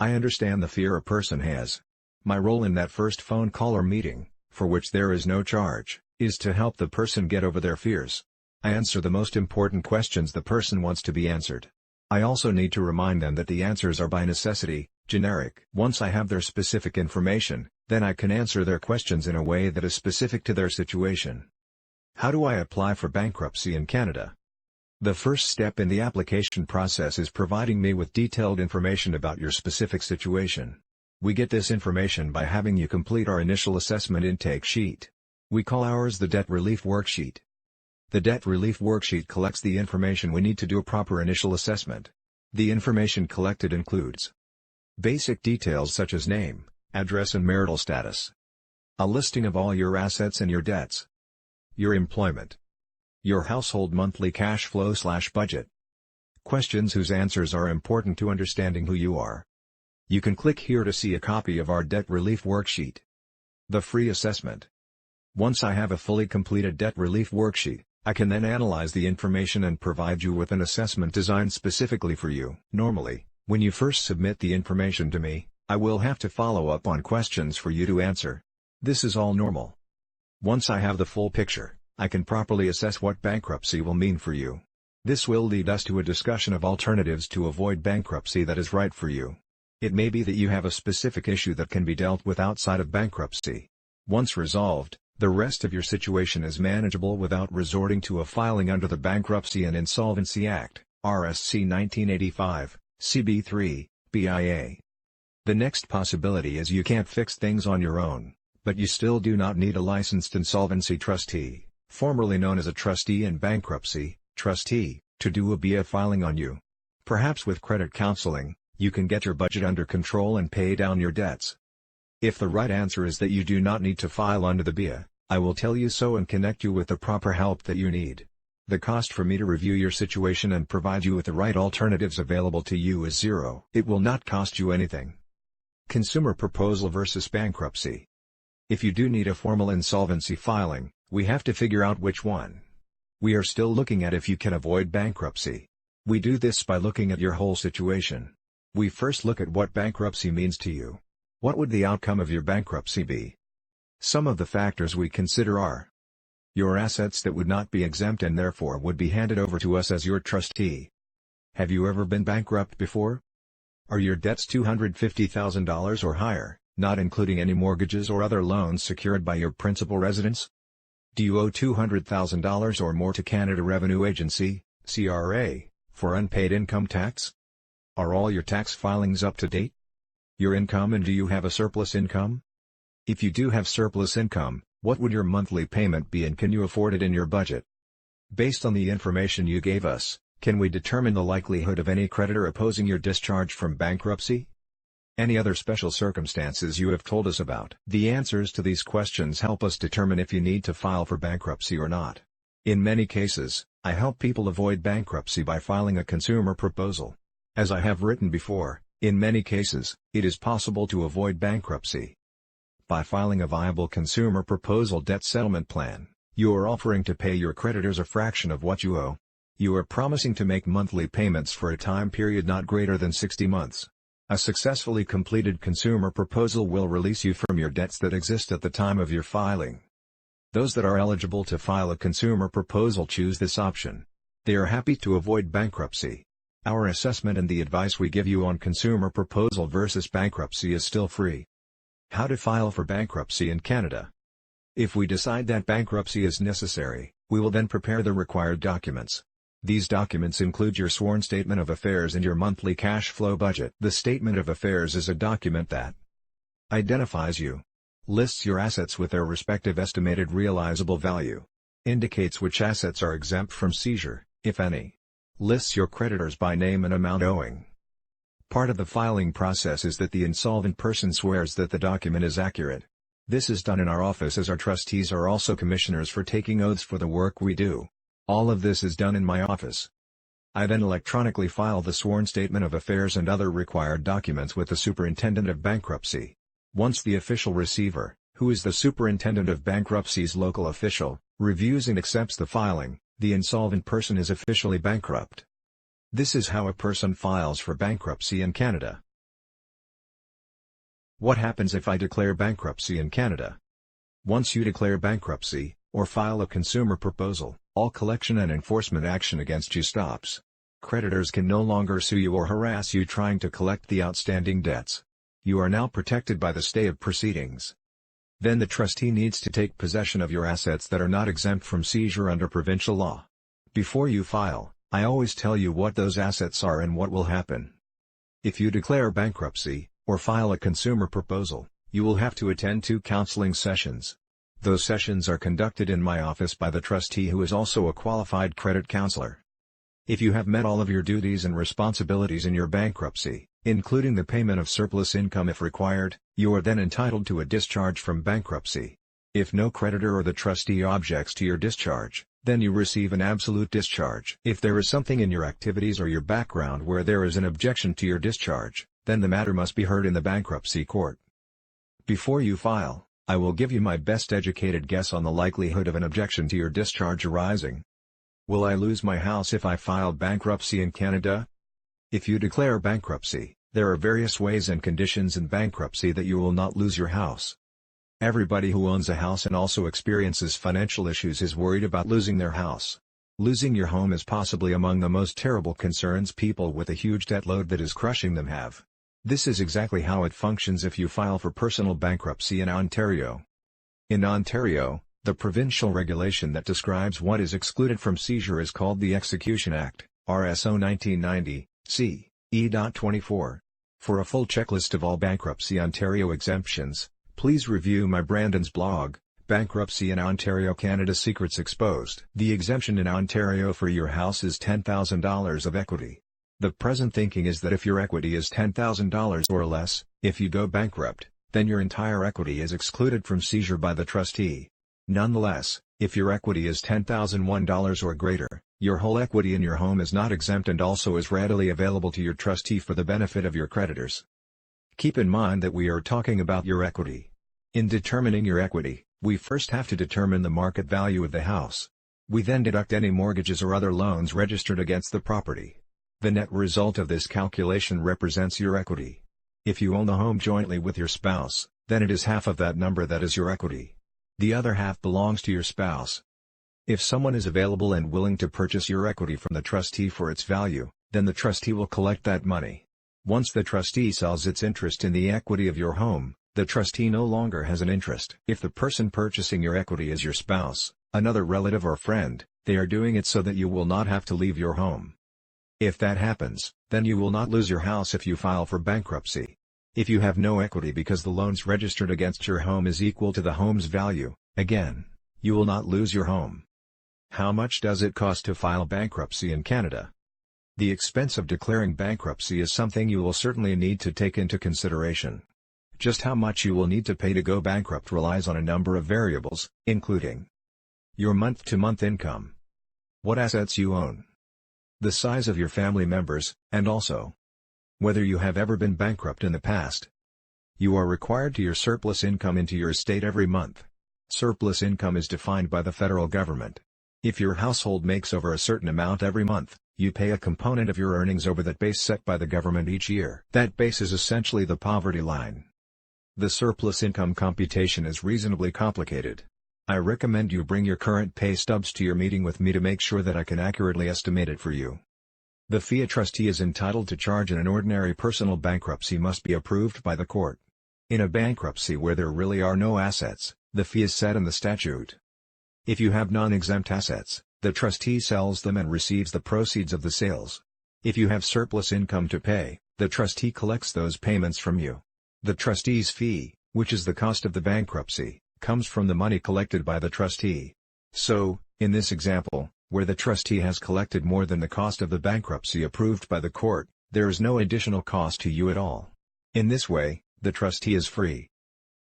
I understand the fear a person has. My role in that first phone call or meeting, for which there is no charge, is to help the person get over their fears. I answer the most important questions the person wants to be answered. I also need to remind them that the answers are by necessity, generic. Once I have their specific information, then I can answer their questions in a way that is specific to their situation. How do I apply for bankruptcy in Canada? The first step in the application process is providing me with detailed information about your specific situation. We get this information by having you complete our initial assessment intake sheet. We call ours the Debt Relief Worksheet. The Debt Relief Worksheet collects the information we need to do a proper initial assessment. The information collected includes basic details such as name, address and marital status, a listing of all your assets and your debts, your employment, your household monthly cash flow/budget, questions whose answers are important to understanding who you are. You can click here to see a copy of our Debt Relief Worksheet. The free assessment. Once I have a fully completed Debt Relief Worksheet, I can then analyze the information and provide you with an assessment designed specifically for you. Normally, when you first submit the information to me, I will have to follow up on questions for you to answer. This is all normal. Once I have the full picture, I can properly assess what bankruptcy will mean for you. This will lead us to a discussion of alternatives to avoid bankruptcy that is right for you. It may be that you have a specific issue that can be dealt with outside of bankruptcy. Once resolved, the rest of your situation is manageable without resorting to a filing under the Bankruptcy and Insolvency Act, RSC 1985, CB3, BIA. The next possibility is you can't fix things on your own, but you still do not need a licensed insolvency trustee, formerly known as a trustee in bankruptcy, trustee, to do a BIA filing on you. Perhaps with credit counseling, you can get your budget under control and pay down your debts. If the right answer is that you do not need to file under the BIA, I will tell you so and connect you with the proper help that you need. The cost for me to review your situation and provide you with the right alternatives available to you is zero. It will not cost you anything. Consumer proposal versus bankruptcy. If you do need a formal insolvency filing, we have to figure out which one. We are still looking at if you can avoid bankruptcy. We do this by looking at your whole situation. We first look at what bankruptcy means to you. What would the outcome of your bankruptcy be? Some of the factors we consider are your assets that would not be exempt and therefore would be handed over to us as your trustee. Have you ever been bankrupt before? Are your debts $250,000 or higher, not including any mortgages or other loans secured by your principal residence? Do you owe $200,000 or more to Canada Revenue Agency, CRA, for unpaid income tax? Are all your tax filings up to date? Your income, and do you have a surplus income? If you do have surplus income, what would your monthly payment be and can you afford it in your budget? Based on the information you gave us, can we determine the likelihood of any creditor opposing your discharge from bankruptcy? Any other special circumstances you have told us about? The answers to these questions help us determine if you need to file for bankruptcy or not. In many cases, I help people avoid bankruptcy by filing a consumer proposal. As I have written before, in many cases, it is possible to avoid bankruptcy. By filing a viable consumer proposal debt settlement plan, you are offering to pay your creditors a fraction of what you owe. You are promising to make monthly payments for a time period not greater than 60 months. A successfully completed consumer proposal will release you from your debts that exist at the time of your filing. Those that are eligible to file a consumer proposal choose this option. They are happy to avoid bankruptcy. Our assessment and the advice we give you on consumer proposal versus bankruptcy is still free. How to file for bankruptcy in Canada. If we decide that bankruptcy is necessary, we will then prepare the required documents. These documents include your sworn statement of affairs and your monthly cash flow budget. The statement of affairs is a document that identifies you, lists your assets with their respective estimated realizable value, indicates which assets are exempt from seizure, if any, lists your creditors by name and amount owing. Part of the filing process is that the insolvent person swears that the document is accurate. This is done in our office as our trustees are also commissioners for taking oaths for the work we do. All of this is done in my office. I then electronically file the sworn statement of affairs and other required documents with the Superintendent of Bankruptcy. Once the official receiver, who is the Superintendent of Bankruptcy's local official, reviews and accepts the filing, the insolvent person is officially bankrupt. This is how a person files for bankruptcy in Canada. What happens if I declare bankruptcy in Canada? Once you declare bankruptcy, or file a consumer proposal, all collection and enforcement action against you stops. Creditors can no longer sue you or harass you trying to collect the outstanding debts. You are now protected by the stay of proceedings. Then the trustee needs to take possession of your assets that are not exempt from seizure under provincial law. Before you file, I always tell you what those assets are and what will happen. If you declare bankruptcy, or file a consumer proposal, you will have to attend 2 counseling sessions. Those sessions are conducted in my office by the trustee, who is also a qualified credit counselor. If you have met all of your duties and responsibilities in your bankruptcy, including the payment of surplus income if required, you are then entitled to a discharge from bankruptcy. If no creditor or the trustee objects to your discharge, then you receive an absolute discharge. If there is something in your activities or your background where there is an objection to your discharge, then the matter must be heard in the bankruptcy court. Before you file, I will give you my best educated guess on the likelihood of an objection to your discharge arising. Will I lose my house if I file bankruptcy in Canada? If you declare bankruptcy, there are various ways and conditions in bankruptcy that you will not lose your house. Everybody who owns a house and also experiences financial issues is worried about losing their house. Losing your home is possibly among the most terrible concerns people with a huge debt load that is crushing them have. This is exactly how it functions if you file for personal bankruptcy in Ontario. In Ontario, the provincial regulation that describes what is excluded from seizure is called the Execution Act, RSO 1990, c. E.24. For a full checklist of all Bankruptcy Ontario exemptions, please review my Brandon's blog, Bankruptcy in Ontario, Canada Secrets Exposed. The exemption in Ontario for your house is $10,000 of equity. The present thinking is that if your equity is $10,000 or less, if you go bankrupt, then your entire equity is excluded from seizure by the trustee. Nonetheless, if your equity is $10,001 or greater, your whole equity in your home is not exempt and also is readily available to your trustee for the benefit of your creditors. Keep in mind that we are talking about your equity. In determining your equity, we first have to determine the market value of the house. We then deduct any mortgages or other loans registered against the property. The net result of this calculation represents your equity. If you own the home jointly with your spouse, then it is half of that number that is your equity. The other half belongs to your spouse. If someone is available and willing to purchase your equity from the trustee for its value, then the trustee will collect that money. Once the trustee sells its interest in the equity of your home, the trustee no longer has an interest. If the person purchasing your equity is your spouse, another relative or friend, they are doing it so that you will not have to leave your home. If that happens, then you will not lose your house if you file for bankruptcy. If you have no equity because the loans registered against your home is equal to the home's value, again, you will not lose your home. How much does it cost to file bankruptcy in Canada? The expense of declaring bankruptcy is something you will certainly need to take into consideration. Just how much you will need to pay to go bankrupt relies on a number of variables, including your month-to-month income, what assets you own, the size of your family members, and also whether you have ever been bankrupt in the past. You are required to your surplus income into your estate every month. Surplus income is defined by the federal government. If your household makes over a certain amount every month, you pay a component of your earnings over that base set by the government each year. That base is essentially the poverty line. The surplus income computation is reasonably complicated. I recommend you bring your current pay stubs to your meeting with me to make sure that I can accurately estimate it for you. The fee a trustee is entitled to charge in an ordinary personal bankruptcy must be approved by the court. In a bankruptcy where there really are no assets, the fee is set in the statute. If you have non-exempt assets, the trustee sells them and receives the proceeds of the sales. If you have surplus income to pay, the trustee collects those payments from you. The trustee's fee, which is the cost of the bankruptcy, comes from the money collected by the trustee. So, in this example, where the trustee has collected more than the cost of the bankruptcy approved by the court, there is no additional cost to you at all. In this way, the trustee is free.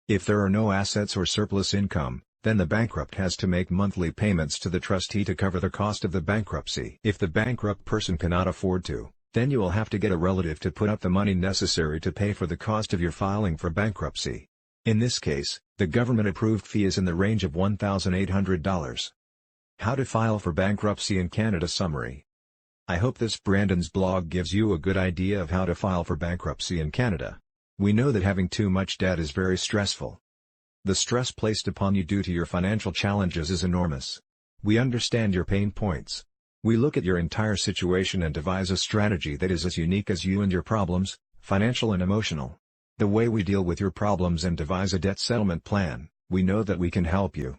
If there are no assets or surplus income, then the bankrupt has to make monthly payments to the trustee to cover the cost of the bankruptcy. If the bankrupt person cannot afford to, then you will have to get a relative to put up the money necessary to pay for the cost of your filing for bankruptcy. In this case, the government-approved fee is in the range of $1,800. How to file for bankruptcy in Canada summary. I hope this Brandon's blog gives you a good idea of how to file for bankruptcy in Canada. We know that having too much debt is very stressful. The stress placed upon you due to your financial challenges is enormous. We understand your pain points. We look at your entire situation and devise a strategy that is as unique as you and your problems, financial and emotional. The way we deal with your problems and devise a debt settlement plan, we know that we can help you.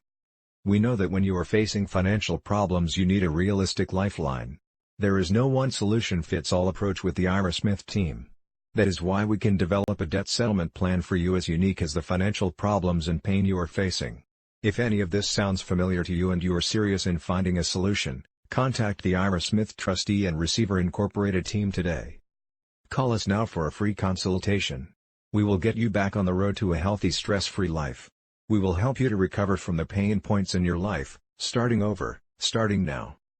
We know that when you are facing financial problems you need a realistic lifeline. There is no one-solution-fits-all approach with the Ira Smith team. That is why we can develop a debt settlement plan for you as unique as the financial problems and pain you are facing. If any of this sounds familiar to you and you are serious in finding a solution, contact the Ira Smith Trustee and Receiver Incorporated team today. Call us now for a free consultation. We will get you back on the road to a healthy, stress-free life. We will help you to recover from the pain points in your life, starting over, starting now.